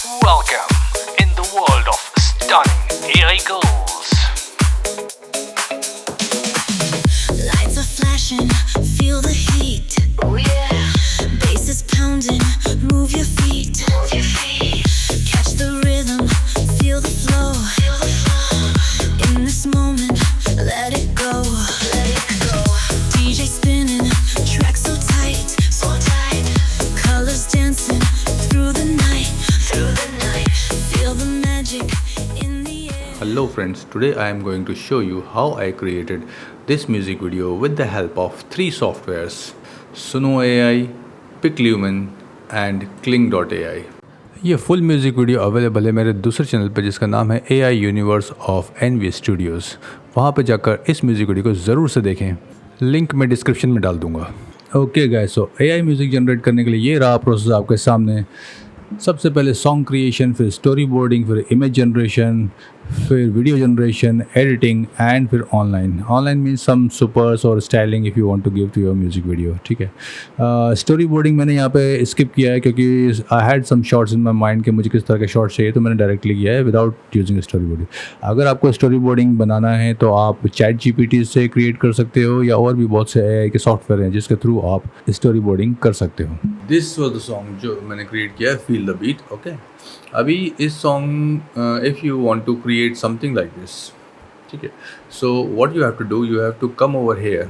Welcome in the world of stunning AI girls. Lights are flashing, feel the heat. Oh yeah. Bass is pounding, move your feet. Catch the rhythm, feel the flow. In this moment, let it go. DJ spinning, track so tight. Colors dancing through the night. Feel the magic in the air. Hello friends, today I am going to show you how I created this music video with the help of three softwares: Suno AI, PicLumen and Kling.ai. ये full music video available है मेरे दूसरे channel पर जिसका नाम है AI universe of एनवी studios. वहाँ पे जाकर इस म्यूज़िक वीडियो को ज़रूर से देखें, लिंक मैं डिस्क्रिप्शन में डाल दूँगा। ओके गाइस, सो AI म्यूज़िक जनरेट करने के लिए ये रहा प्रोसेस आपके सामने। सबसे पहले सॉन्ग क्रिएशन, फिर स्टोरी बोर्डिंग, फिर इमेज जनरेशन, फिर वीडियो जनरेशन, एडिटिंग एंड फिर ऑनलाइन मीन्स सम सुपर्स और styling if you want to give to your music video. ठीक है, स्टोरी बोर्डिंग मैंने यहाँ पे स्किप किया है क्योंकि I had some shorts in my mind कि मुझे किस तरह के शॉर्ट्स चाहिए, तो मैंने डायरेक्टली किया है विदाउट यूजिंग स्टोरी बोर्डिंग। अगर आपको स्टोरी बोर्डिंग बनाना है तो आप चैट जीपीटी से क्रिएट कर सकते हो या और भी बहुत से AI के सॉफ्टवेयर हैं जिसके थ्रू आप स्टोरी बोर्डिंग कर सकते हो। दिस वॉज द सॉन्ग जो मैंने क्रिएट किया है, फील द बीट। ओके, अभी इस song if you want to create something like this, ठीक है, so what you have to do, you have to come over here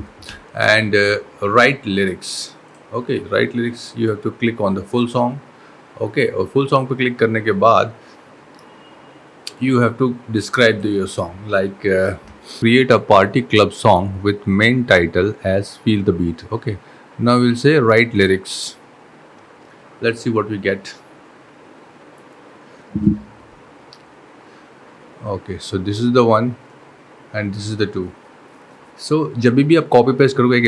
and write lyrics. Okay, write lyrics, you have to click on the full song. Okay, और full song पे क्लिक करने के बाद you have to describe your song like create a party club song with main title as feel the beat. Okay, now we'll say write lyrics. Let's see what we get. Okay, so this is the one and this is the two. सो जब भी आप copy paste करोगे, एक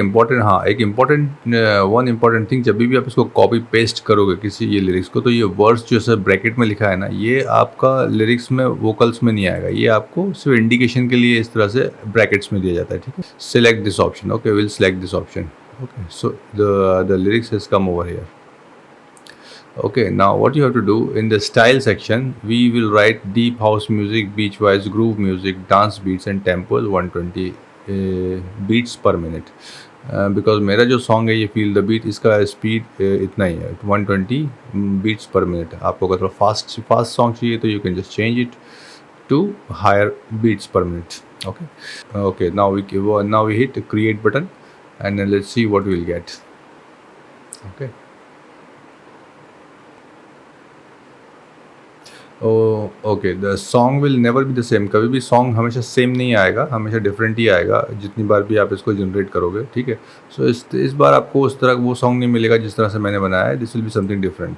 important thing, जब भी आप इसको copy paste करोगे किसी ये लिरिक्स को, तो ये वर्ड्स जो सर ब्रैकेट में लिखा है ना, ये आपका लिरिक्स में वोकल्स में नहीं आएगा, ये आपको सिर्फ इंडिकेशन के लिए इस तरह से ब्रैकेट्स में दिया जाता है। ठीक है, select this option. Okay, will select this option. Okay, so the lyrics has come over here. Okay, now what you have to do in the style section, we will write deep house music, beach wise groove music, dance beats and tempo 120 beats per minute. Because मेरा जो song है ये feel the beat, इसका speed इतना ही है, 120 beats per minute। आपको अगर थोड़ा फास्ट सॉन्ग चाहिए तो you can just change it to higher beats per minute. Okay, now we hit the create button and then let's see what we'll get. Okay. Okay, the song will never be the same. कभी भी song हमेशा same नहीं आएगा, हमेशा different ही आएगा जितनी बार भी आप इसको जनरेट करोगे। ठीक है, सो इस बार आपको उस तरह वो सॉन्ग नहीं मिलेगा जिस तरह से मैंने बनाया है। This will be something different.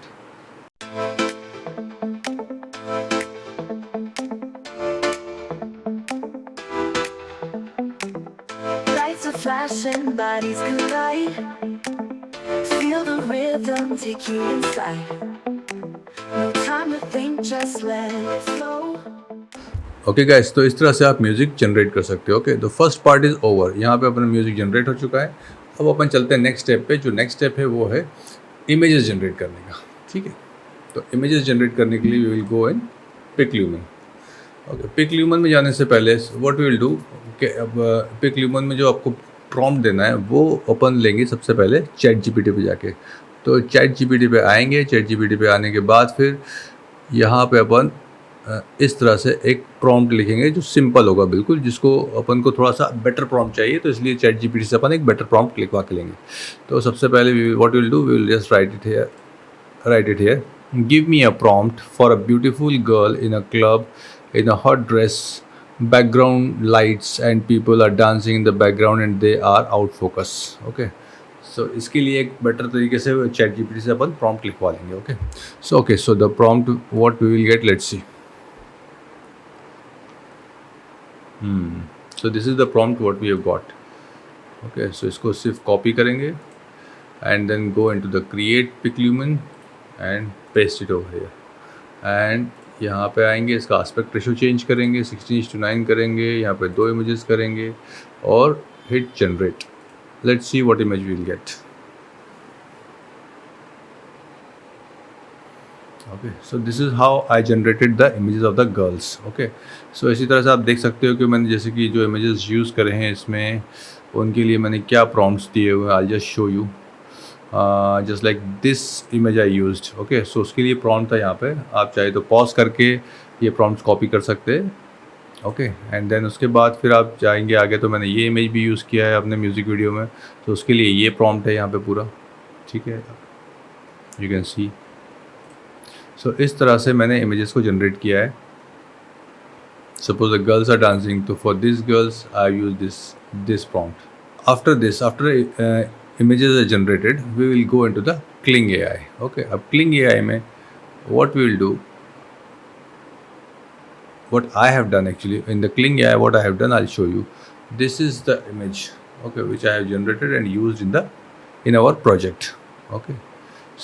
Lights are flashing, bodies collide. Feel the rhythm take you inside. No time to think, just let it flow. Okay guys, तो इस तरह से आप म्यूज़िक जनरेट कर सकते हो। Okay, the first part is over. यहाँ पे अपना म्यूज़िक जनरेट हो चुका है। अब अपन चलते हैं नेक्स्ट स्टेप पे। जो नेक्स्ट स्टेप है वो है इमेजेस जनरेट करने का। ठीक है, तो इमेजेस जनरेट करने के लिए we will go in PicLumen। Okay, PicLumen में जाने से पहले व्हाट वी विल डू कि अब PicLumen में जो आपको प्रॉम्प्ट देना है वो अपन लेंगे सबसे पहले चैट जीपीटी पे जाके। तो चैट जीपीटी पे आएंगे, चैट जीपीटी पे आने के बाद फिर यहाँ पे अपन इस तरह से एक प्रॉम्प्ट लिखेंगे जो सिंपल होगा बिल्कुल, जिसको अपन को थोड़ा सा बेटर प्रॉम्प्ट चाहिए, तो इसलिए चैट जीपीटी से अपन एक बेटर प्रॉम्प्ट लिखवा के लेंगे। तो सबसे पहले what will do, we will just write it here, give me a prompt for a beautiful girl in a club in a hot dress, background lights and people are dancing in the background and they are out focus. Okay, so इसके लिए एक better तरीके से chat GPT से अपन prompt लिखवा लेंगे। Okay, so the prompt what we will get, let's see. So this is the prompt what we have got. Okay, so इसको सिर्फ कॉपी करेंगे and then go into the create PicLumen and paste it over here and यहाँ पे आएंगे, इसका aspect ratio change करेंगे, 16:9 करेंगे, यहाँ पे 2 इमेजेस करेंगे और hit generate. Let's see what image we'll get. Okay, so this is how I generated the images of the girls. Okay, so इसी तरह से आप देख सकते हो कि मैंने जैसे कि जो इमेजेस यूज़ करे हैं इसमें, उनके लिए मैंने क्या प्रॉम्प्ट्स दिए हुए हैं. I just show you just like this image I used. Okay, so उसके लिए प्रॉम्प्ट था यहाँ पे. आप चाहे तो पॉज करके ये प्रॉम्प्ट्स कॉपी कर सकते हैं. ओके, एंड देन उसके बाद फिर आप जाएंगे आगे, तो मैंने ये इमेज भी यूज़ किया है अपने म्यूज़िक वीडियो में, तो उसके लिए ये प्रॉम्प्ट है यहाँ पे पूरा. ठीक है, यू कैन सी. सो इस तरह से मैंने इमेजेस को जनरेट किया है. Suppose the girls are dancing, तो for this girls I use this prompt. After images are generated, we will go into the Kling AI. Okay, अब Kling AI में what we will do, what I have done actually in the Kling AI, what I have done, I'll show you. This is the image, okay, which I have generated and used in our project. Okay,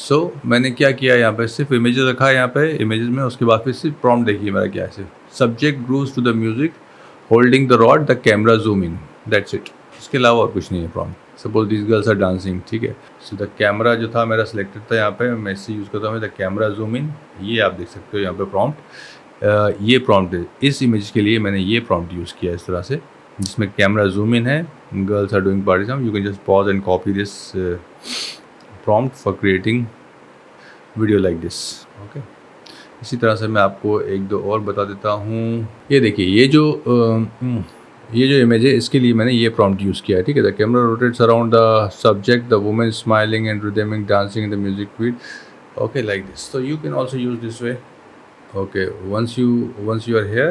so मैंने क्या किया यहाँ पे, सिर्फ images रखा है यहाँ पे images में. उसके बाद फिर सिर्फ prompt देखिए मेरा क्या है. सिर्फ subject grooves to the music, holding the rod, the camera zoom in, that's it. इसके अलावा और कुछ नहीं है prompt. Suppose this girls are dancing. ठीक है, सो द कैमरा जो था मेरा सिलेक्टेड था यहाँ पे, मैं इससे यूज़ करता हूँ द कैमरा जूम इन. ये आप देख सकते हो यहाँ पे प्रॉम्प्ट. ये प्रॉम्प्ट है इस इमेज के लिए, मैंने ये प्रॉम्प्ट यूज़ किया इस तरह से, जिसमें कैमरा जूम इन है, girls are doing party some. You can just pause and copy this prompt for creating video like this. Okay, इसी तरह से मैं आपको एक दो और बता देता हूँ. ये देखिए, ये जो इमेज है इसके लिए मैंने ये प्रॉम्प्ट यूज़ किया है. ठीक है, the camera rotates around the subject, the women smiling and rhythmic dancing in the music weed. Okay, like this. So you can also use this way. Okay, once you are here,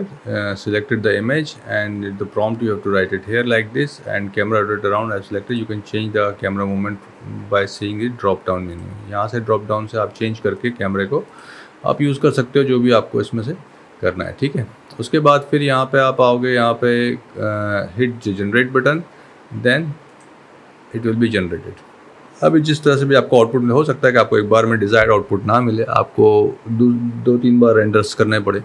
selected the image and the prompt you have to write it here like this, and camera rotate around I've selected. You can change the camera movement by seeing it drop down menu. यहाँ से drop down से आप change करके कैमरे को आप use कर सकते हो, जो भी आपको इसमें से करना है. ठीक है, उसके बाद फिर यहाँ पे आप आओगे, यहाँ पे hit generate button, then it will be generated. अभी जिस तरह से भी आपको आउटपुट में, हो सकता है कि आपको एक बार में डिज़ायर्ड आउटपुट ना मिले, आपको दो तीन बार रेंडर्स करने पड़े,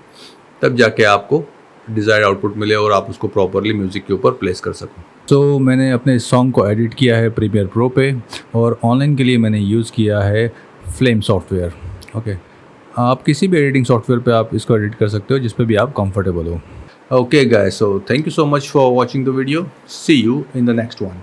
तब जाके आपको डिज़ायर्ड आउटपुट मिले और आप उसको प्रॉपरली म्यूज़िक के ऊपर प्लेस कर सकें. तो मैंने अपने इस सॉन्ग को एडिट किया है प्रीमियर प्रो पे, और ऑनलाइन के लिए मैंने यूज़ किया है फ्लेम सॉफ्टवेयर. ओके, आप किसी भी एडिटिंग सॉफ्टवेयर पे आप इसको एडिट कर सकते हो जिस पे भी आप कंफर्टेबल हो. Okay guys, so thank you so much for watching the video. See you in the next one.